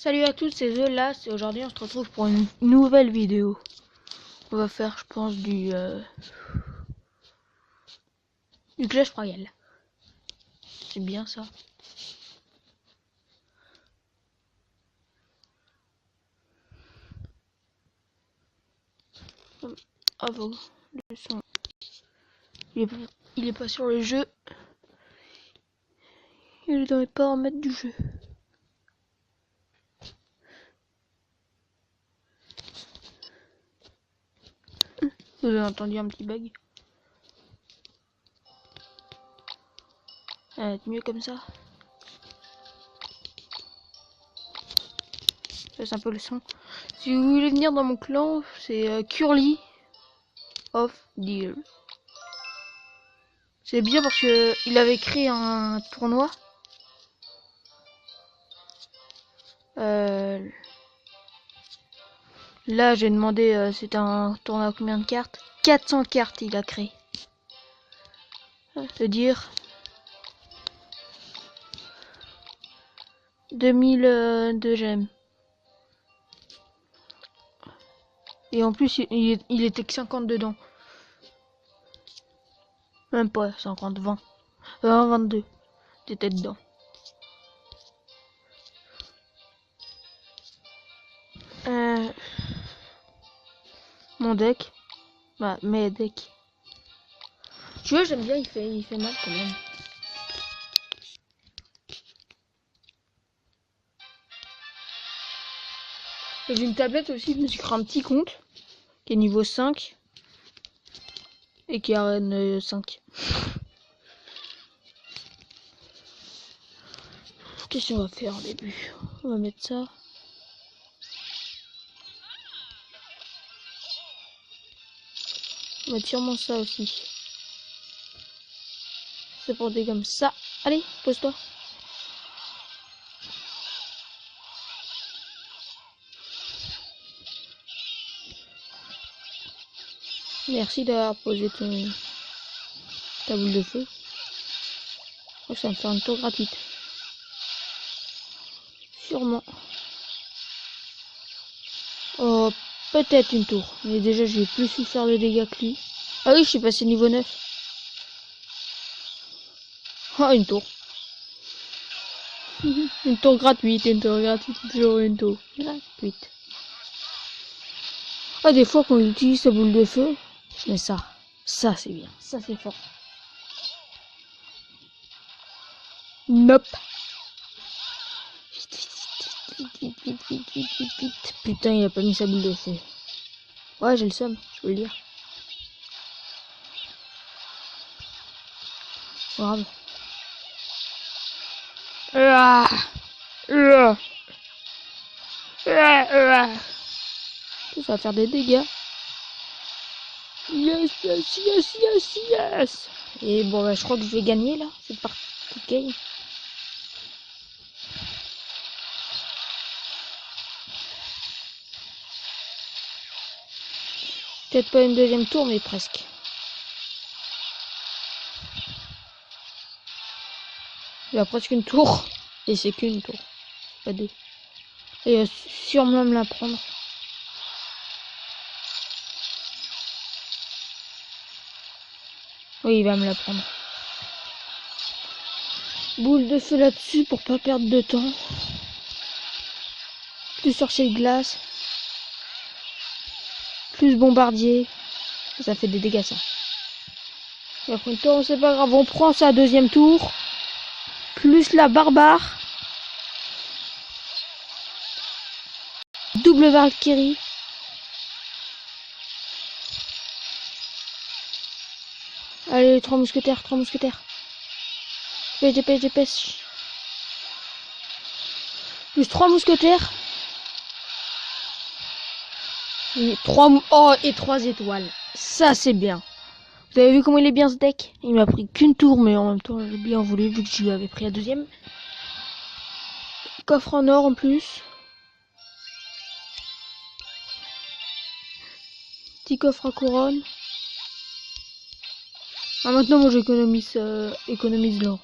Salut à tous, c'est The Last et aujourd'hui on se retrouve pour une nouvelle vidéo. On va faire, je pense, du Clash Royale. C'est bien ça. Ah bon, le son. Il est pas sur le jeu. Il est dans les paramètres du jeu. Vous avez entendu un petit bug. Ça va être mieux comme ça. C'est un peu le son. Si vous voulez venir dans mon clan, c'est Curly of Deal. C'est bien parce que il avait créé un tournoi. Là, j'ai demandé, c'est un tournoi à combien de cartes? 400 cartes, il a créé. C'est-à-dire 2000 de gemmes. Et en plus, il était que 50 dedans. Même pas 50, 20. 22. T'étais dedans. Mon deck. Bah, mes decks. Tu vois, j'aime bien, il fait mal quand même. J'ai une tablette aussi, je me suis créé un petit compte. Qui est niveau 5. Et qui a arène 5. Qu'est-ce qu'on va faire au début? On va mettre ça. On va mettre sûrement ça aussi. C'est pour des comme ça. Allez, pose-toi. Merci d'avoir posé ta boule de feu. Je crois que ça va me faire une tour gratuite. Sûrement. Oh, peut-être une tour. Mais déjà, je vais plus souffrir de dégâts que lui. Ah oui, je suis passé niveau 9. Ah, une tour. Une tour gratuite, toujours une tour gratuite. Ah, des fois, quand on utilise sa boule de feu, mais ça c'est bien. Ça, c'est fort. Nope. Vite. Putain, il a pas mis sa boule de feu. Ouais, j'ai le seum, je peux le dire. Grave. Ça va faire des dégâts. Yes. Et bon, bah, je crois que je vais gagner là, cette partie de game. Peut-être pas une deuxième tour, mais presque. Il y a presque une tour. Et c'est qu'une tour. Pas deux. Et il va sûrement me la prendre. Oui, il va me la prendre. Boule de feu là-dessus pour pas perdre de temps. Plus sorcier de glace. Plus bombardier. Ça fait des dégâts, ça. Et après une tour, c'est pas grave. On prend sa deuxième tour. Plus la barbare. Double Valkyrie. Allez, 3 mousquetaires. Dépêche. Plus 3 mousquetaires. Et 3 étoiles. Ça, c'est bien. Vous avez vu comment il est bien ce deck? Il m'a pris qu'une tour, mais en même temps, j'ai bien voulu vu que je lui avais pris la deuxième. Coffre en or en plus. Petit coffre à couronne. Ah, maintenant, moi, j'économise l'or.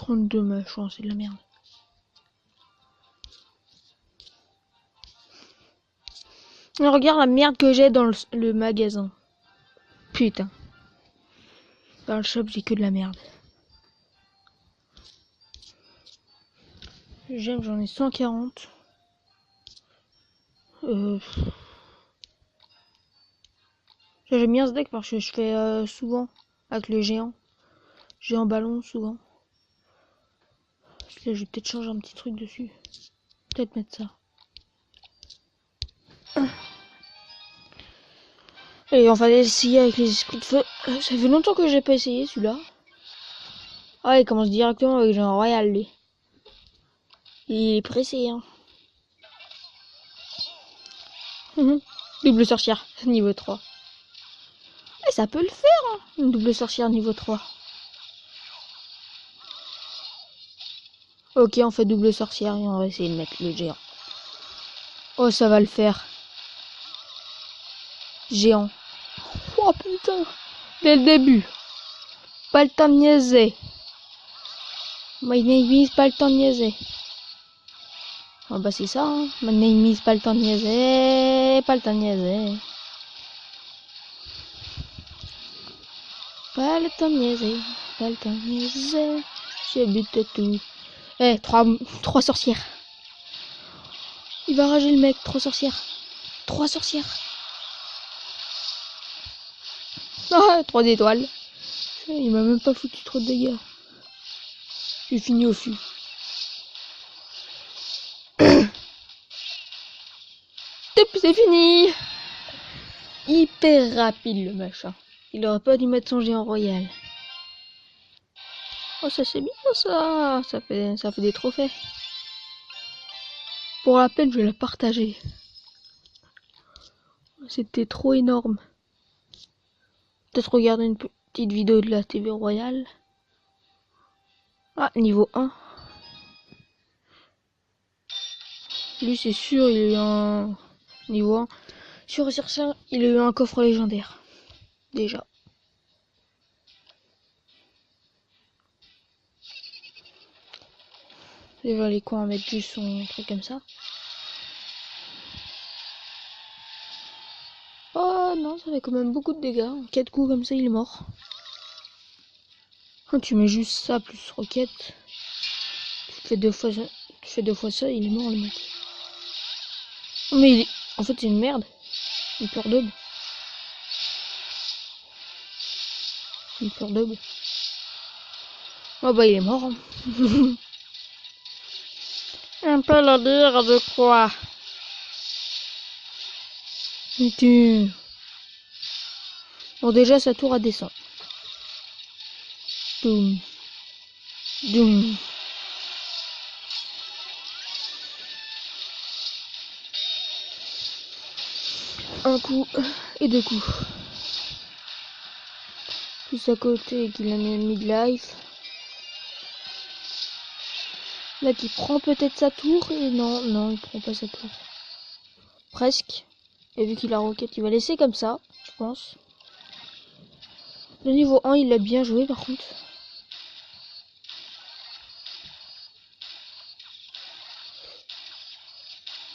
32 machin, c'est de la merde. Et regarde la merde que j'ai dans le magasin. Putain. Dans le shop, j'ai que de la merde. J'en ai 140. J'aime bien ce deck parce que je fais souvent avec le géant. Géant ballon souvent. Là, je vais peut-être changer un petit truc dessus. Peut-être mettre ça. Et on va essayer avec les esprits de feu. Ça fait longtemps que j'ai pas essayé celui-là. Ah, il commence directement avec Géant Royal, lui. Il est pressé, hein. Double sorcière, niveau 3. Et ça peut le faire, hein, une double sorcière niveau 3. Ok, on fait double sorcière et on va essayer de mettre le géant. Oh, ça va le faire. Géant. Oh putain. Dès le début. Pas le temps de niaiser. My name is pas le temps de niaiser. Oh bah c'est ça, hein. My name is pas le temps de niaiser. Pas le temps de niaiser. Pas le temps de niaiser. Pas le temps de niaiser. Je bute tout. Eh, 3 sorcières. Il va rager le mec, 3 sorcières. 3 sorcières. Ah, 3 étoiles. Il m'a même pas foutu trop de dégâts. J'ai fini au fût. C'est fini. Hyper rapide le machin. Il aurait pas dû mettre son géant royal. Oh, ça c'est bien ça. Ça fait des trophées. Pour la peine, je vais la partager. C'était trop énorme. Peut-être regarder une petite vidéo de la TV royale. Ah, niveau 1. Lui, c'est sûr, il a eu un niveau 1. Sur ça, il a eu un coffre légendaire. Déjà. Déjà, les coins à mettre juste son truc comme ça. Oh non, ça fait quand même beaucoup de dégâts. En 4 coups comme ça, il est mort. Quand tu mets juste ça plus roquette, tu fais 2 fois ça, il est mort le mec. Mais en fait, c'est une merde. Une peur double. Une peur double. Oh bah, il est mort. Hein. Un peu la dire de quoi. Bon, déjà, sa tour a descend. Doum. Doum. Un coup et 2 coups. Plus à côté qu'il a mis midlife. Là qui prend peut-être sa tour et non, il prend pas sa tour. Presque. Et vu qu'il a roquette, il va laisser comme ça, je pense. Le niveau 1, il l'a bien joué par contre.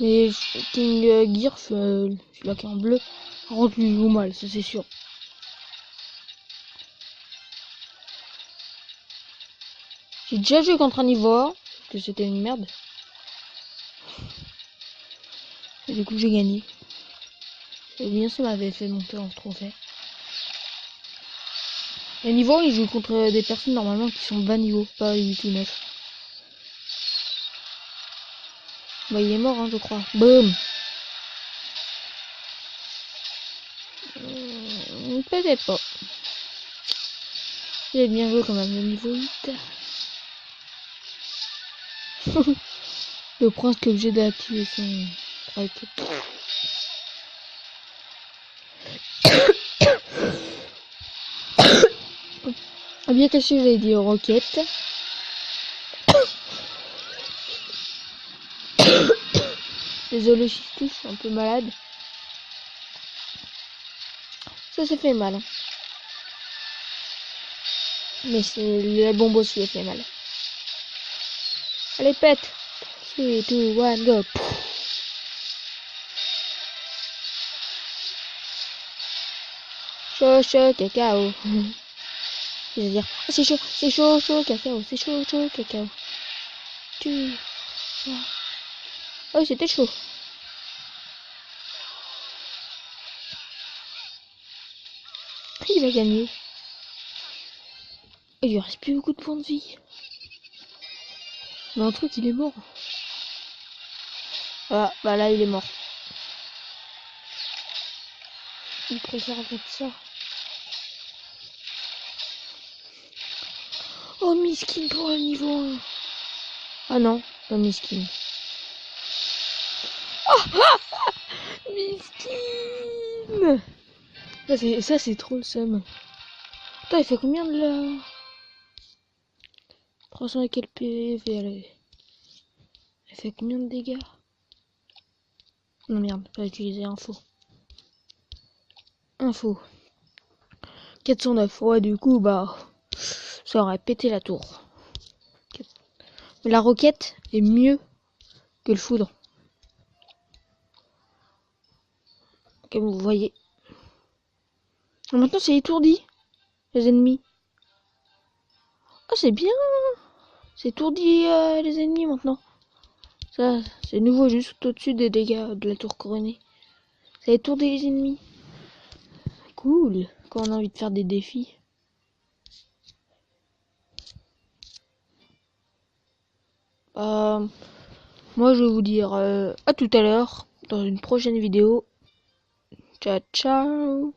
Mais King Gear, celui-là qui est en bleu, par contre lui joue mal, ça c'est sûr. J'ai déjà joué contre un niveau 1, parce que c'était une merde. Et du coup j'ai gagné. Et bien ça m'avait fait monter en trophée. Et niveau 1, il joue contre des personnes normalement qui sont bas niveau, pas 8 ou 9. Bah il est mort hein, je crois. Boum. Peut-être pas. Il est bien joué quand même, le niveau 8. Le prince qui est obligé d'activer son truc. Ah bien qu'est-ce que j'avais dit aux roquettes. Désolé si je touche, je suis un peu malade. Ça fait mal. Hein. Mais c'est la bombe aussi, elle fait mal. Allez, pète. 3, 2, 1, go. Chaud, chaud, cacao. C'est-à-dire, oh, c'est chaud, chaud, cacao, c'est chaud, chaud, cacao. Tu... Oh, c'était chaud. Il a gagné. Il lui reste plus beaucoup de points de vie. Mais un truc, il est mort. Ah, bah là, il est mort. Il préfère mettre ça. Oh, miskin pour le niveau 1. Ah non, pas miskin. Oh, miskin. Ça, c'est trop le seum. Attends, il fait combien de là 300 et quel PV, elle fait combien de dégâts? Non, merde, pas utiliser info. Info. 409. Ouais, du coup, bah, ça aurait pété la tour. Mais la roquette est mieux que le foudre. Comme vous voyez. Maintenant, c'est étourdi, les ennemis. Oh, c'est bien. C'est étourdi, les ennemis, maintenant. Ça, c'est nouveau, juste au-dessus des dégâts de la tour couronnée. Ça étourdit les ennemis. Cool. Quand on a envie de faire des défis. Moi, je vais vous dire à tout à l'heure dans une prochaine vidéo. Ciao, ciao.